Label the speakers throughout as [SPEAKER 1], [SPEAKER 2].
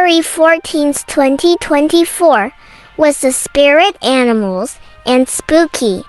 [SPEAKER 1] February 14th, 2024 was the spirit animals and spooky.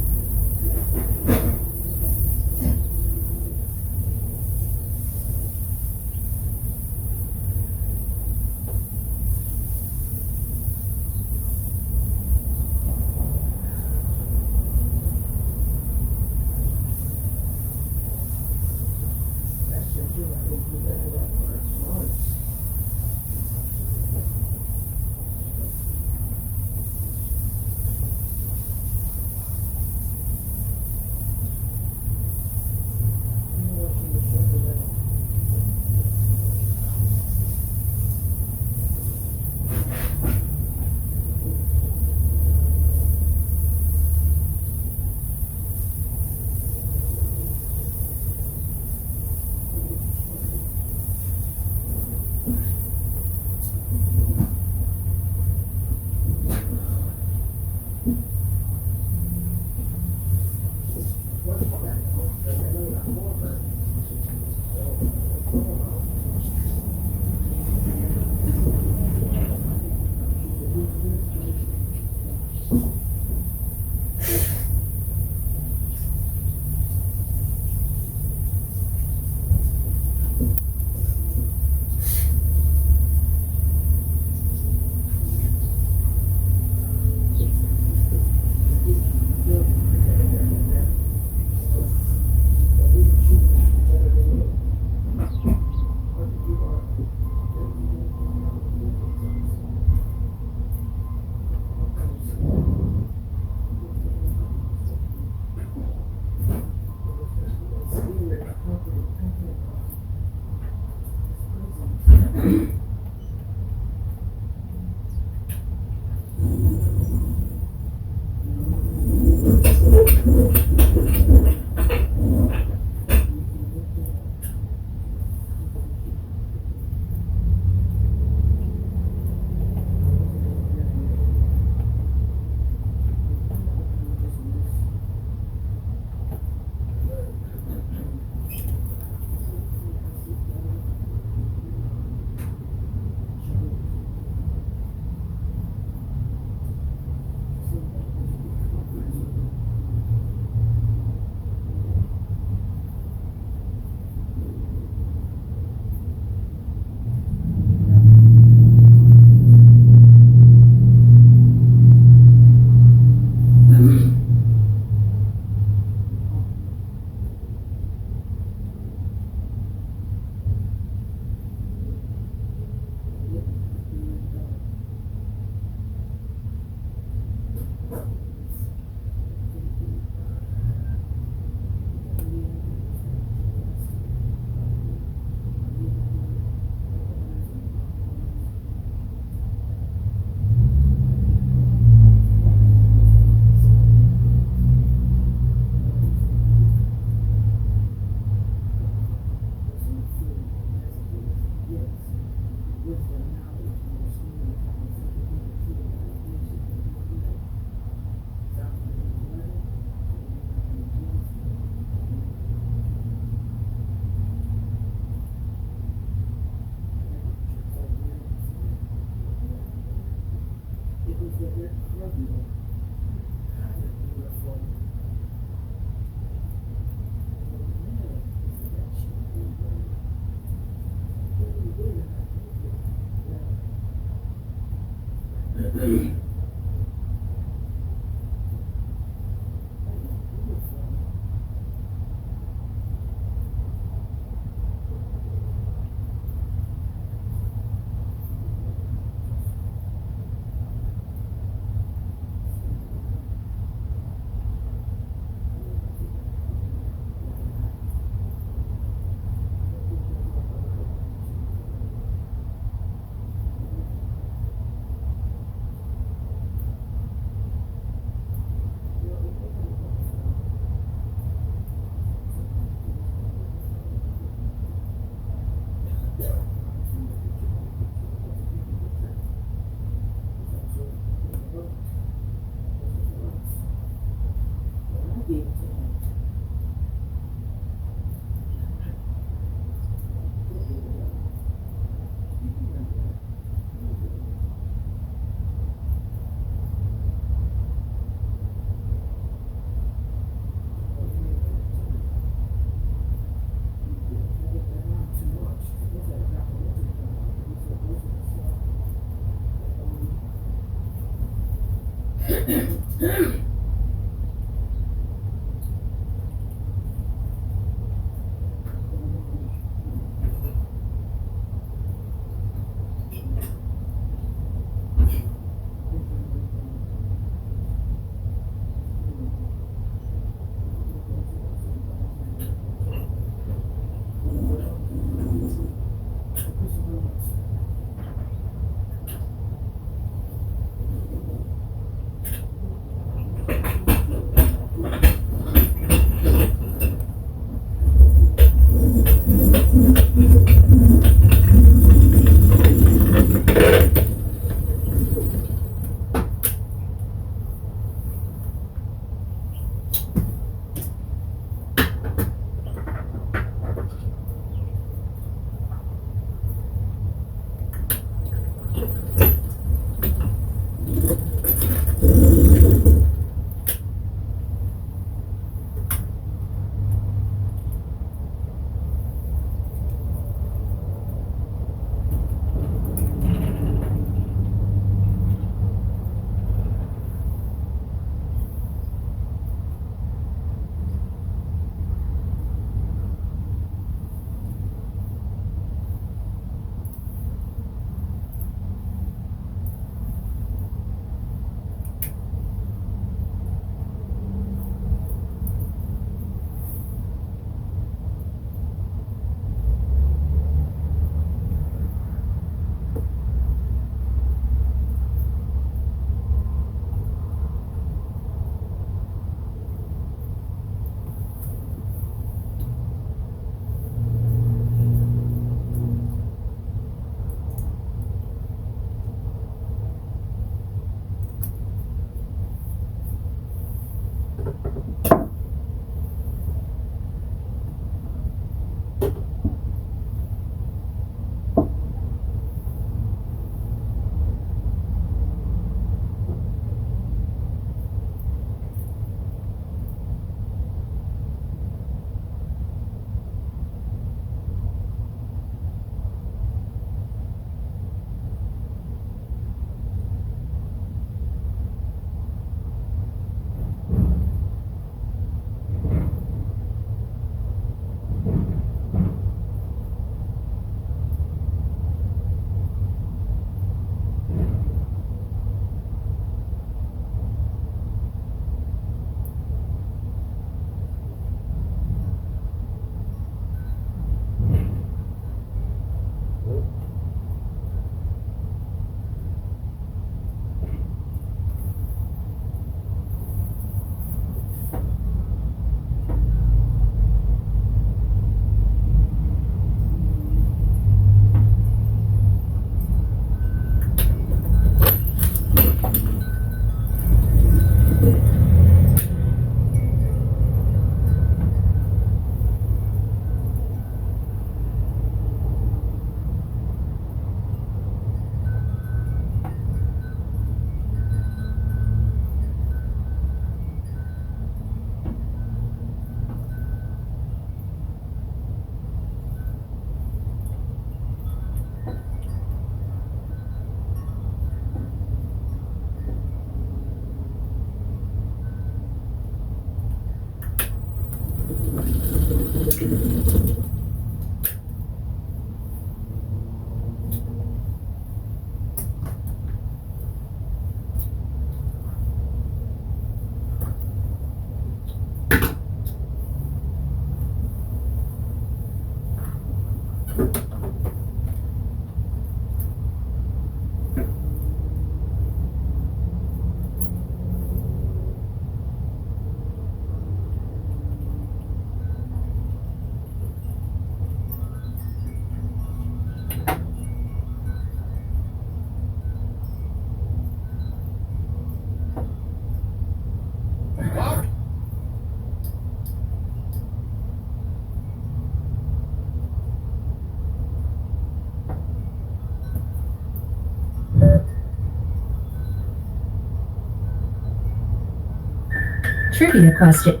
[SPEAKER 2] Trivia question.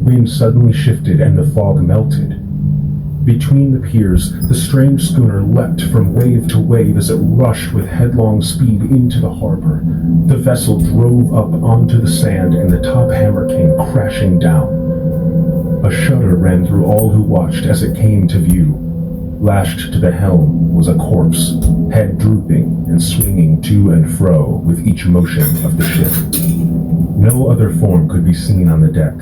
[SPEAKER 3] Wind suddenly shifted and the fog melted. Between the piers, the strange schooner leapt from wave to wave as it rushed with headlong speed into the harbor. The vessel drove up onto the sand and the top hammer came crashing down. A shudder ran through all who watched as it came to view. Lashed to the helm was a corpse, head drooping and swinging to and fro with each motion of the ship. No other form could be seen on the deck.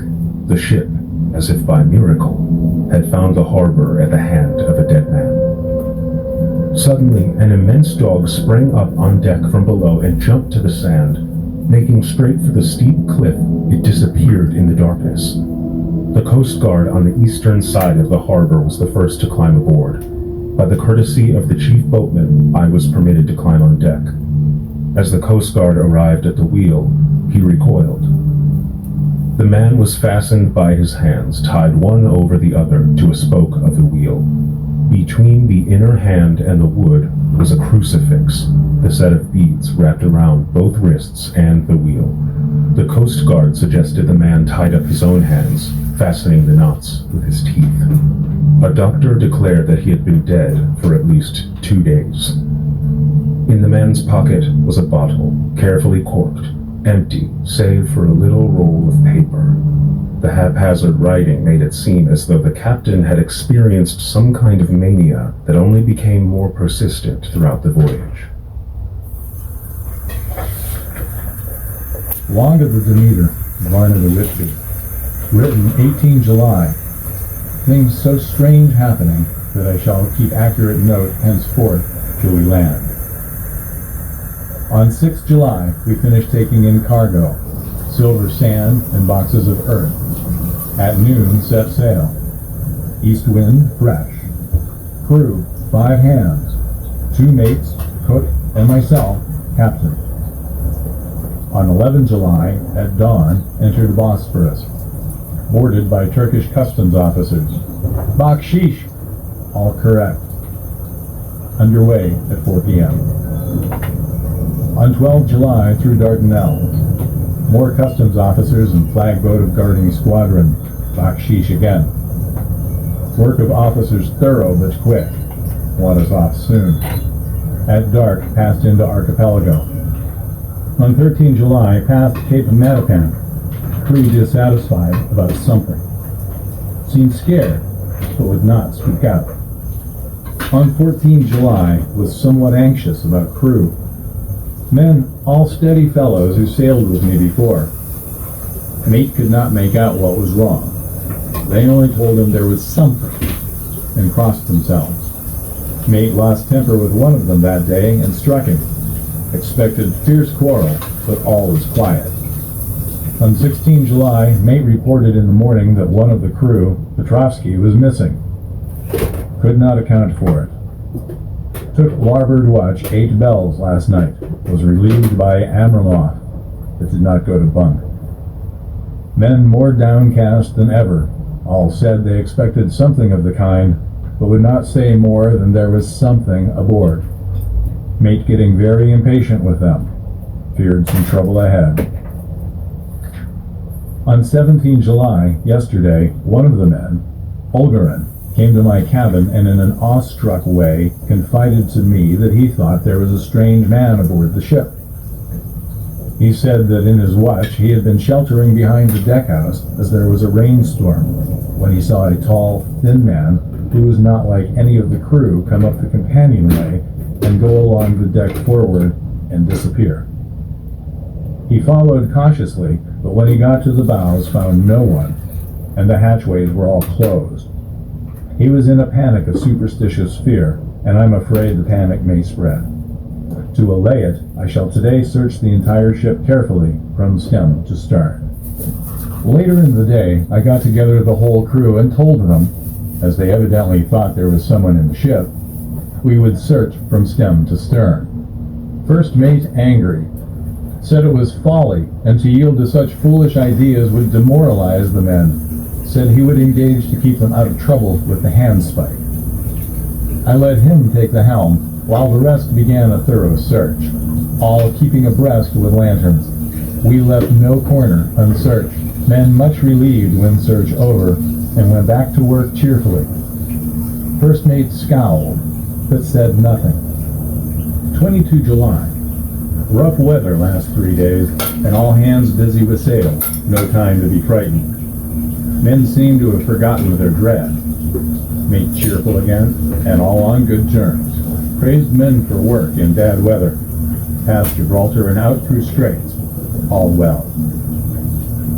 [SPEAKER 3] The ship, as if by miracle, had found the harbor at the hand of a dead man. Suddenly, an immense dog sprang up on deck from below and jumped to the sand. Making straight for the steep cliff, it disappeared in the darkness. The Coast Guard on the eastern side of the harbor was the first to climb aboard. By the courtesy of the chief boatman, I was permitted to climb on deck. As the Coast Guard arrived at the wheel, he recoiled. The man was fastened by his hands, tied one over the other to a spoke of the wheel. Between the inner hand and the wood was a crucifix, the set of beads wrapped around both wrists and the wheel. The Coast Guard suggested the man tied up his own hands, fastening the knots with his teeth. A doctor declared that he had been dead for at least 2 days. In the man's pocket was a bottle, carefully corked, empty save for a little roll of paper. The haphazard writing made it seem as though the captain had experienced some kind of mania that only became more persistent throughout the voyage.
[SPEAKER 2] Log of the Demeter, Varna de Whitby. Written 18 July. Things so strange happening that I shall keep accurate note henceforth till we land. On 6 July, we finished taking in cargo, silver sand and boxes of earth. At noon, set sail. East wind, fresh. Crew, 5 hands. 2 mates, cook, and myself, captain. On 11 July, at dawn, entered Bosphorus, boarded by Turkish customs officers. Bakshish, all correct. Underway at 4 p.m. On 12 July, through Dardanelles. More customs officers and flag boat of guarding squadron. Bakshish again. Work of officers thorough but quick. Want us off soon. At dark, passed into Archipelago. On 13 July, passed Cape Matapan. Crew dissatisfied about something. Seemed scared, but would not speak out. On 14 July, was somewhat anxious about crew. Men, all steady fellows who sailed with me before. Mate could not make out what was wrong. They only told him there was something, and crossed themselves. Mate lost temper with one of them that day and struck him. Expected fierce quarrel, but all was quiet. On 16 July, mate reported in the morning that one of the crew, Petrovsky, was missing. Could not account for it. Took larboard watch 8 bells last night. Was relieved by Amramov, but did not go to bunk. Men more downcast than ever. All said they expected something of the kind, but would not say more than there was something aboard. Mate getting very impatient with them. Feared some trouble ahead. On 17 July, yesterday, one of the men, Olgarin, came to my cabin and in an awestruck way confided to me that he thought there was a strange man aboard the ship. He said that in his watch he had been sheltering behind the deckhouse as there was a rainstorm when he saw a tall, thin man who was not like any of the crew come up the companionway and go along the deck forward and disappear. He followed cautiously, but when he got to the bows found no one, and the hatchways were all closed. He was in a panic of superstitious fear, and I'm afraid the panic may spread. To allay it, I shall today search the entire ship carefully, from stem to stern. Later in the day, I got together the whole crew and told them, as they evidently thought there was someone in the ship, we would search from stem to stern. First mate angry, said it was folly, and to yield to such foolish ideas would demoralize the men. Said he would engage to keep them out of trouble with the handspike. I let him take the helm, while the rest began a thorough search, all keeping abreast with lanterns. We left no corner unsearched. Men much relieved when search over, and went back to work cheerfully. First mate scowled, but said nothing. 22 July. Rough weather last 3 days, and all hands busy with sail. No time to be frightened. Men seem to have forgotten their dread. Mate cheerful again, and all on good terms. Praised men for work in bad weather. Past Gibraltar and out through Straits. All well.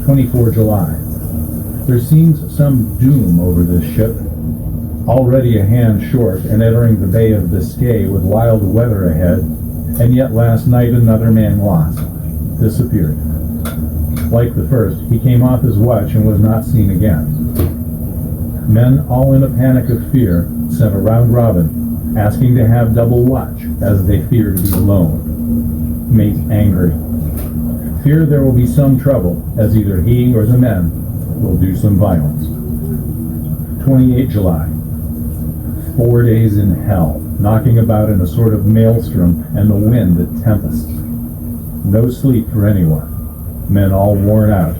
[SPEAKER 2] 24 July. There seems some doom over this ship. already a hand short and entering the Bay of Biscay with wild weather ahead, and yet last night another man lost, disappeared. Like the first, he came off his watch and was not seen again. Men, all in a panic of fear, sent a round robin, asking to have double watch, as they fear to be alone. Mate angry. Fear there will be some trouble, as either he or the men will do some violence. 28 July. 4 days in hell, knocking about in a sort of maelstrom and the wind a tempest. No sleep for anyone. Men all worn out.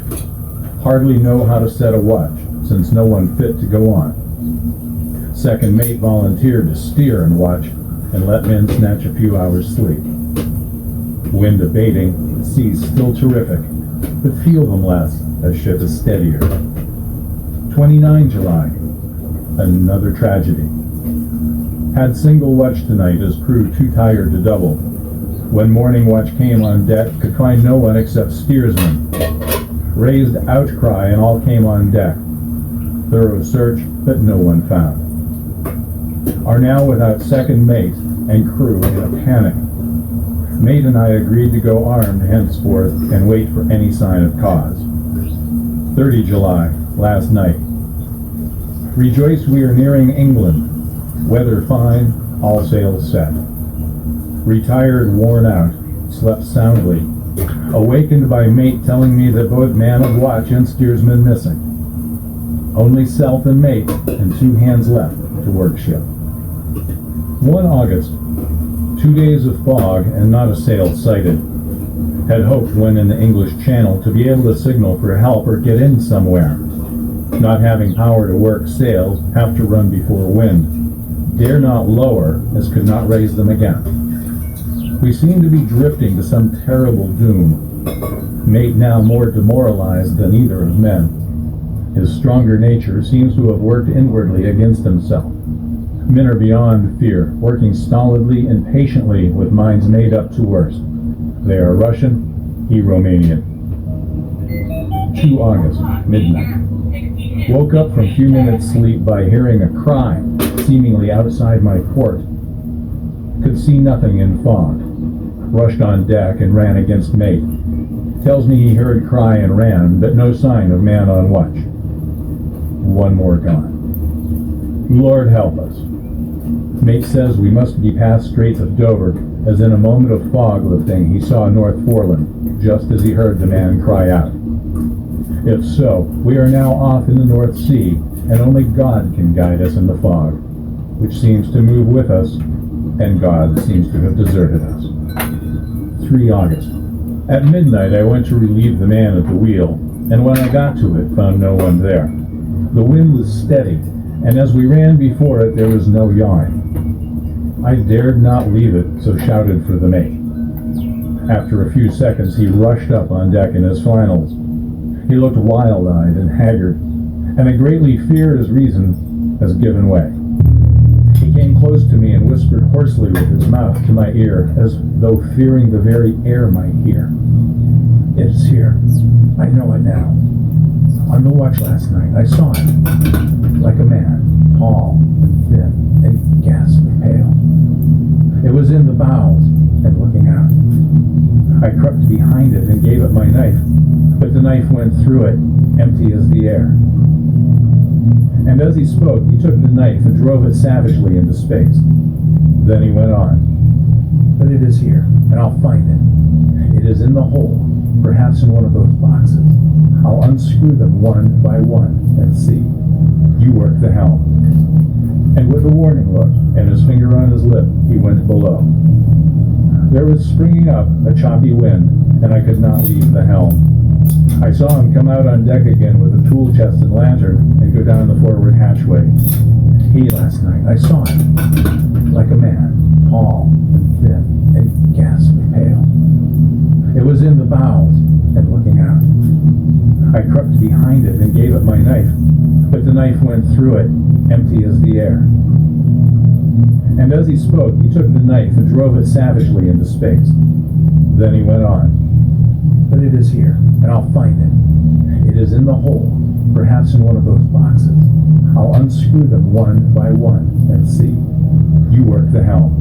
[SPEAKER 2] Hardly know how to set a watch, since no one fit to go on. Second mate volunteered to steer and watch, and let men snatch a few hours' sleep. Wind abating, seas still terrific, but feel them less as ship is steadier. 29 July. Another tragedy. Had single watch tonight as crew too tired to double. When morning watch came on deck, could find no one except steersman. Raised outcry and all came on deck. Thorough search, but no one found. Are now without second mate and crew in a panic. Mate and I agreed to go armed henceforth and wait for any sign of cause. 30 July, last night. Rejoice we are nearing England. Weather fine, all sails set. Retired, worn out, slept soundly. Awakened by mate telling me that both man of watch and steersman missing. Only self and mate and 2 hands left to work ship. 1 August. 2 days of fog and not a sail sighted. Had hoped when in the English Channel to be able to signal for help or get in somewhere. Not having power to work sails, have to run before wind. Dare not lower, as could not raise them again. We seem to be drifting to some terrible doom. Mate now more demoralized than either of men. His stronger nature seems to have worked inwardly against himself. Men are beyond fear, working stolidly and patiently with minds made up to worse. They are Russian, he Romanian. 2 August, midnight. Woke up from a few minutes sleep by hearing a cry, seemingly outside my port. Could see nothing in fog. Rushed on deck and ran against mate. Tells me he heard cry and ran, but no sign of man on watch. 1 more gone. Lord help us. Mate says we must be past Straits of Dover, as in a moment of fog lifting he saw North Foreland, just as he heard the man cry out. If so, we are now off in the North Sea, and only God can guide us in the fog, which seems to move with us, and God seems to have deserted us. 3 August. At midnight I went to relieve the man at the wheel, and when I got to it, found no one there. The wind was steady, and as we ran before it, there was no yawing. I dared not leave it, so shouted for the mate. After a few seconds, he rushed up on deck in his flannels. He looked wild-eyed and haggard, and I greatly feared his reason has given way. He came close to me and whispered hoarsely with his mouth to my ear, as though fearing the very air might hear. It is here. I know it now. On the watch last night, I saw it. Like a man, tall and thin and ghastly pale. It was in the bows and looking out. I crept behind it and gave it my knife, but the knife went through it, empty as the air. And as he spoke, he took the knife and drove it savagely into space. Then he went on. But it is here, and I'll find it. It is in the hole, perhaps in one of those boxes. I'll unscrew them one by one and see. You work the helm. And with a warning look and his finger on his lip, he went below. There was springing up a choppy wind, and I could not leave the helm. I saw him come out on deck again with a tool chest and lantern and go down the forward hatchway. He last night, I saw him, like a man, tall and thin and ghastly pale. It was in the bows and looking out. I crept behind it and gave it my knife, but the knife went through it, empty as the air. And as he spoke, he took the knife and drove it savagely into space. Then he went on. But it is here, and I'll find it. It is in the hole, perhaps in one of those boxes. I'll unscrew them one by one and see. You work the helm."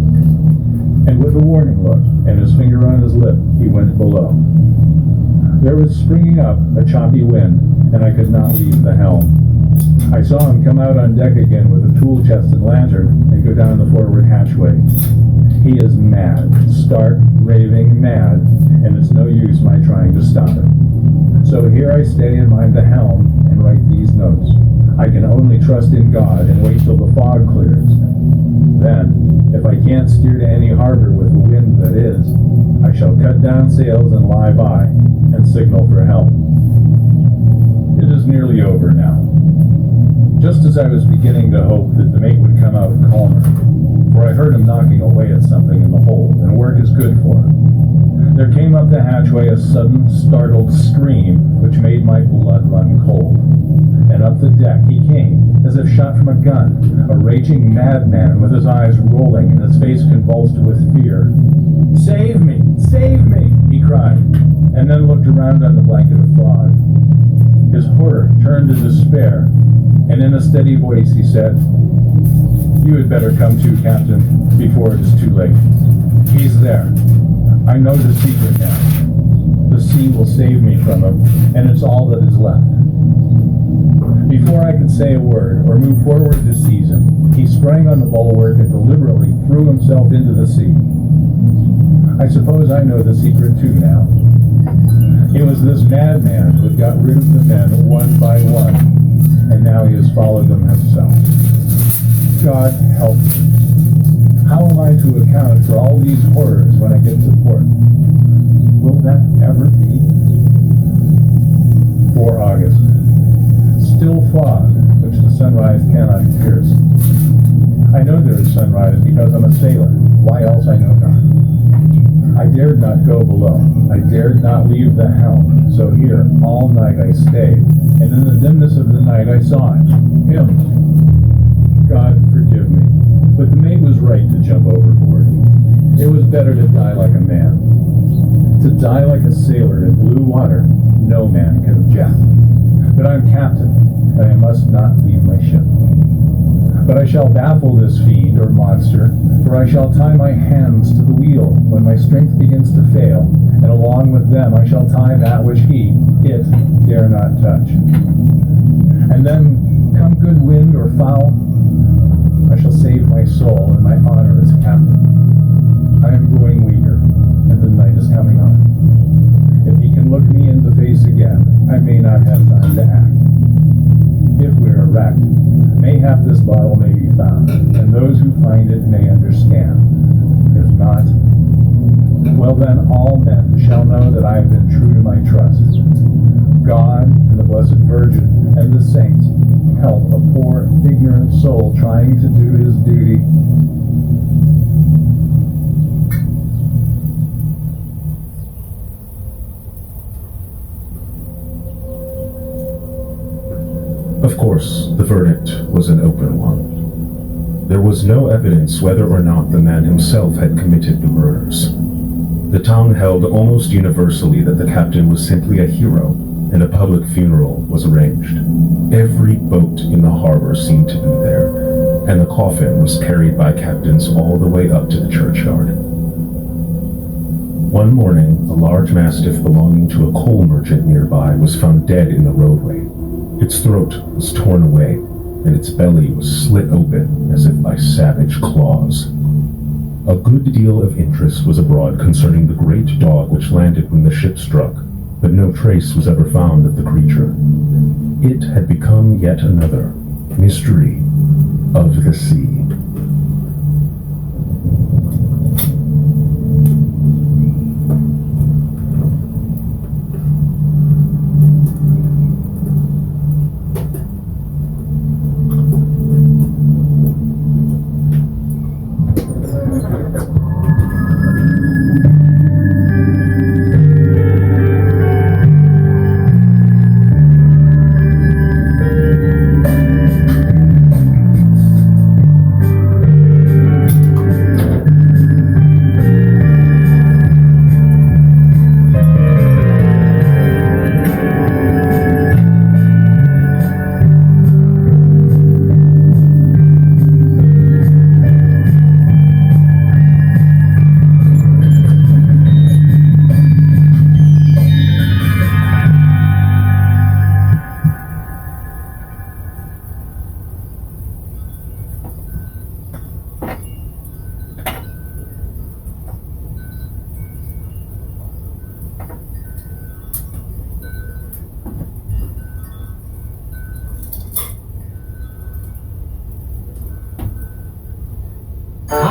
[SPEAKER 2] And with a warning look and his finger on his lip, he went below. There was springing up a choppy wind, and I could not leave the helm. I saw him come out on deck again with a tool chest and lantern and go down the forward hatchway. He is mad, stark, raving mad, and it's no use my trying to stop him. So here I stay and mind the helm and write these notes. I can only trust in God and wait till the fog clears. Then, if I can't steer to any harbor with the wind that is, I shall cut down sails and lie by and signal for help. It is nearly over now. Just as I was beginning to hope that the mate would come out calmer, for I heard him knocking away at something in the hold, and work is good for him, there came up the hatchway a sudden, startled scream which made my blood run cold. And up the deck he came, as if shot from a gun, a raging madman with his eyes rolling and his face convulsed with fear. "Save me! Save me!" he cried, and then looked around on the blanket of fog. His horror turned to despair, and in a steady voice he said, "You had better come to, Captain, before it is too late. He's there. I know the secret now. The sea will save me from him, and it's all that is left." Before I could say a word or move forward to seize him, he sprang on the bulwark and deliberately threw himself into the sea. I suppose I know the secret too now. It was this madman who had got rid of the men one by one, and now he has followed them himself. God help me. How am I to account for all these horrors when I get to port? Will that ever be? 4 August. Still fog, which the sunrise cannot pierce. I know there is sunrise because I'm a sailor. Why else I know not. I dared not go below. I dared not leave the helm. So here, all night I stayed, and in the dimness of the night I saw him. God forgive me, but the mate was right to jump overboard. It was better to die like a man. To die like a sailor in blue water, no man can object. But I'm captain, and I must not leave my ship. But I shall baffle this fiend or monster, for I shall tie my hands to the wheel when my strength begins to fail, and along with them I shall tie that which it, dare not touch. And then, come good wind or foul, I shall save my soul and my honor as captain. I am growing weaker, and the night is coming on. If he can look me in the face again, I may not have time to act. If we are wrecked, mayhap this bottle may be found, and those who find it may understand. If not, well then all men shall know that I have been true to my trust. God and the Blessed Virgin and the saints help a poor, ignorant soul trying to do his duty.
[SPEAKER 3] Of course, the verdict was an open one. There was no evidence whether or not the man himself had committed the murders. The town held almost universally that the captain was simply a hero, and a public funeral was arranged. Every boat in the harbor seemed to be there, and the coffin was carried by captains all the way up to the churchyard. One morning, a large mastiff belonging to a coal merchant nearby was found dead in the roadway. Its throat was torn away, and its belly was slit open as if by savage claws. A good deal of interest was abroad concerning the great dog which landed when the ship struck, but no trace was ever found of the creature. It had become yet another mystery of the sea.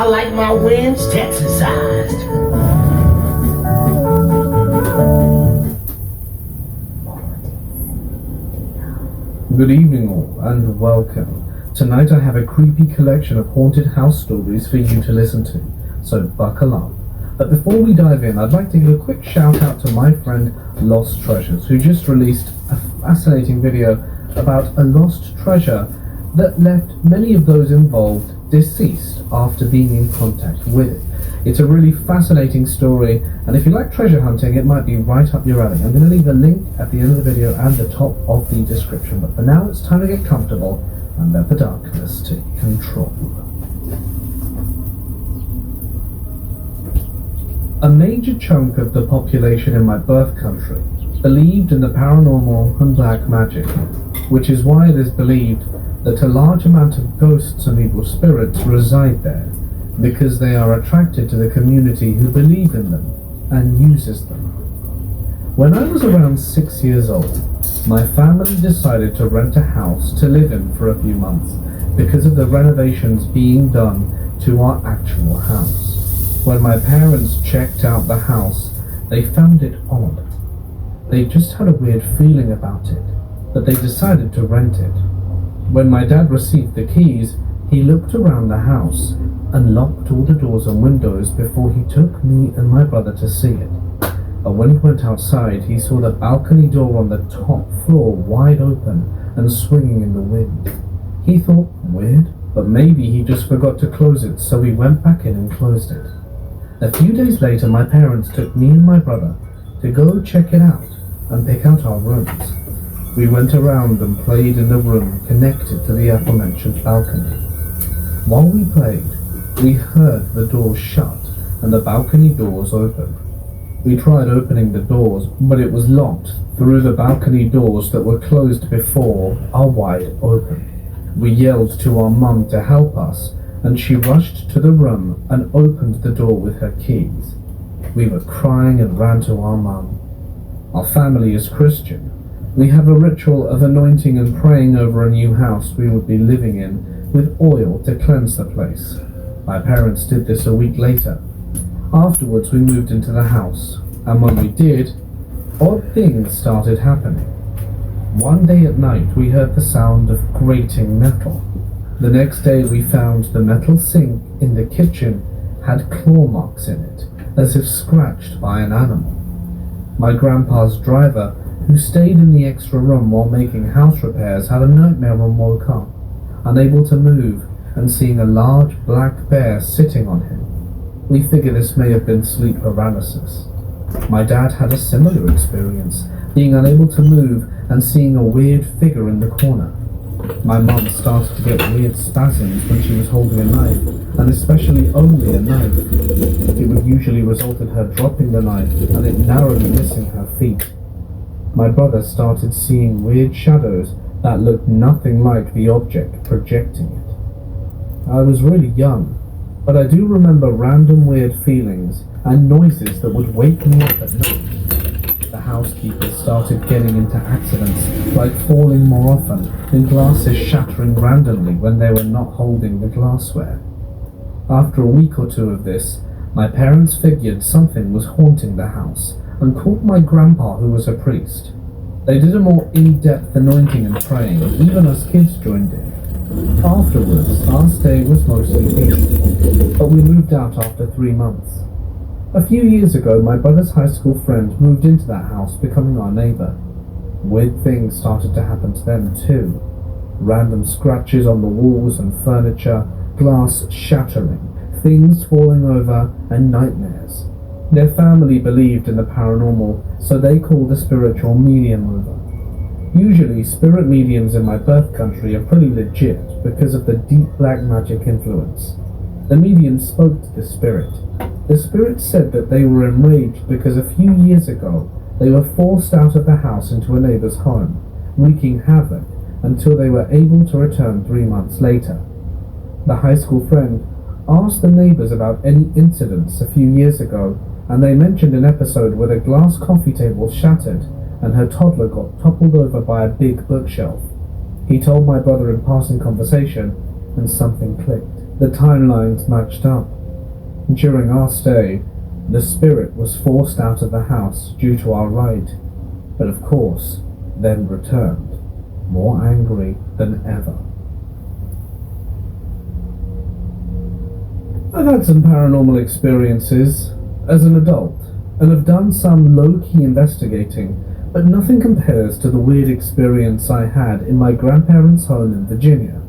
[SPEAKER 4] I like my wins Texasized.
[SPEAKER 5] Good evening all, and welcome. Tonight I have a creepy collection of haunted house stories for you to listen to, so buckle up. But before we dive in, I'd like to give a quick shout out to my friend Lost Treasures, who just released a fascinating video about a lost treasure that left many of those involved deceased after being in contact with it. It's a really fascinating story, and if you like treasure hunting, it might be right up your alley. I'm going to leave a link at the end of the video and the top of the description, but for now it's time to get comfortable and let the darkness take control. A major chunk of the population in my birth country believed in the paranormal and black magic, which is why it is believed that a large amount of ghosts and evil spirits reside there, because they are attracted to the community who believe in them and uses them. When I was around 6 years old, my family decided to rent a house to live in for a few months because of the renovations being done to our actual house. When my parents checked out the house, they found it odd. They just had a weird feeling about it, but they decided to rent it. When my dad received the keys, he looked around the house and locked all the doors and windows before he took me and my brother to see it. But when he went outside, he saw the balcony door on the top floor wide open and swinging in the wind. He thought, weird, but maybe he just forgot to close it, so we went back in and closed it. A few days later, my parents took me and my brother to go check it out and pick out our rooms. We went around and played in the room connected to the aforementioned balcony. While we played, we heard the doors shut and the balcony doors open. We tried opening the doors, but it was locked through the balcony doors that were closed before are wide open. We yelled to our mum to help us, and she rushed to the room and opened the door with her keys. We were crying and ran to our mum. Our family is Christian. We have a ritual of anointing and praying over a new house we would be living in with oil to cleanse the place. My parents did this a week later. Afterwards, we moved into the house, and when we did, odd things started happening. One day at night, we heard the sound of grating metal. The next day, we found the metal sink in the kitchen had claw marks in it, as if scratched by an animal. My grandpa's driver, who stayed in the extra room while making house repairs, had a nightmare and woke up, unable to move and seeing a large black bear sitting on him. We figure this may have been sleep paralysis. My dad had a similar experience, being unable to move and seeing a weird figure in the corner. My mum started to get weird spasms when she was holding a knife, and especially only a knife. It would usually result in her dropping the knife and it narrowly missing her feet. My brother started seeing weird shadows that looked nothing like the object projecting it. I was really young, but I do remember random weird feelings and noises that would wake me up at night. The housekeepers started getting into accidents, like falling more often and glasses shattering randomly when they were not holding the glassware. After a week or two of this, my parents figured something was haunting the house and called my grandpa, who was a priest. They did a more in-depth anointing and praying, and even us kids joined in. Afterwards, our stay was mostly peaceful, but we moved out after 3 months. A few years ago, my brother's high school friend moved into that house, becoming our neighbor. Weird things started to happen to them too. Random scratches on the walls and furniture, glass shattering, things falling over, and nightmares. Their family believed in the paranormal, so they called a spiritual medium over. Usually, spirit mediums in my birth country are pretty legit because of the deep black magic influence. The medium spoke to the spirit. The spirit said that they were enraged because a few years ago they were forced out of the house into a neighbor's home, wreaking havoc until they were able to return 3 months later. The high school friend asked the neighbors about any incidents a few years ago, and they mentioned an episode where the glass coffee table shattered and her toddler got toppled over by a big bookshelf. He told my brother in passing conversation, and something clicked. The timelines matched up. During our stay, the spirit was forced out of the house due to our ride, but of course, then returned, more angry than ever. I've had some paranormal experiences as an adult, and have done some low-key investigating, but nothing compares to the weird experience I had in my grandparents' home in Virginia.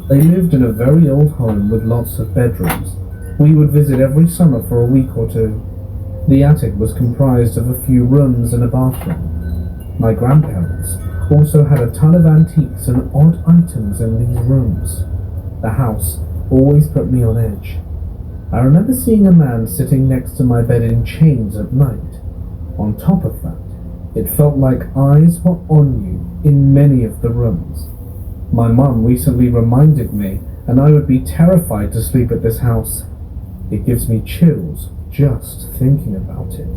[SPEAKER 5] They lived in a very old home with lots of bedrooms. We would visit every summer for a week or two. The attic was comprised of a few rooms and a bathroom. My grandparents also had a ton of antiques and odd items in these rooms. The house always put me on edge. I remember seeing a man sitting next to my bed in chains at night. On top of that, it felt like eyes were on you in many of the rooms. My mum recently reminded me, and I would be terrified to sleep at this house. It gives me chills just thinking about it.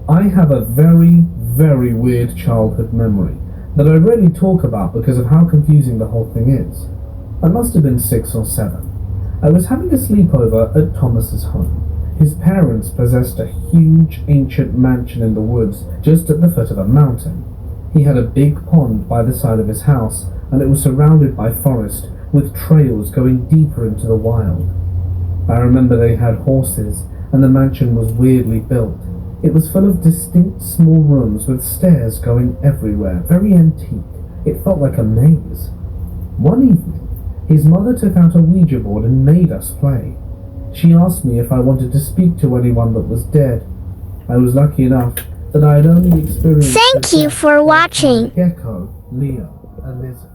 [SPEAKER 5] I have a very, very weird childhood memory that I rarely talk about because of how confusing the whole thing is. I must have been 6 or 7. I was having a sleepover at Thomas's home. His parents possessed a huge ancient mansion in the woods just at the foot of a mountain. He had a big pond by the side of his house, and it was surrounded by forest with trails going deeper into the wild. I remember they had horses, and the mansion was weirdly built. It was full of distinct small rooms with stairs going everywhere, very antique. It felt like a maze. One evening, his mother took out a Ouija board and made us play. She asked me if I wanted to speak to anyone that was dead. I was lucky enough that I had only experienced...
[SPEAKER 1] Thank you for watching.
[SPEAKER 5] Gecko, Leo, Elizabeth.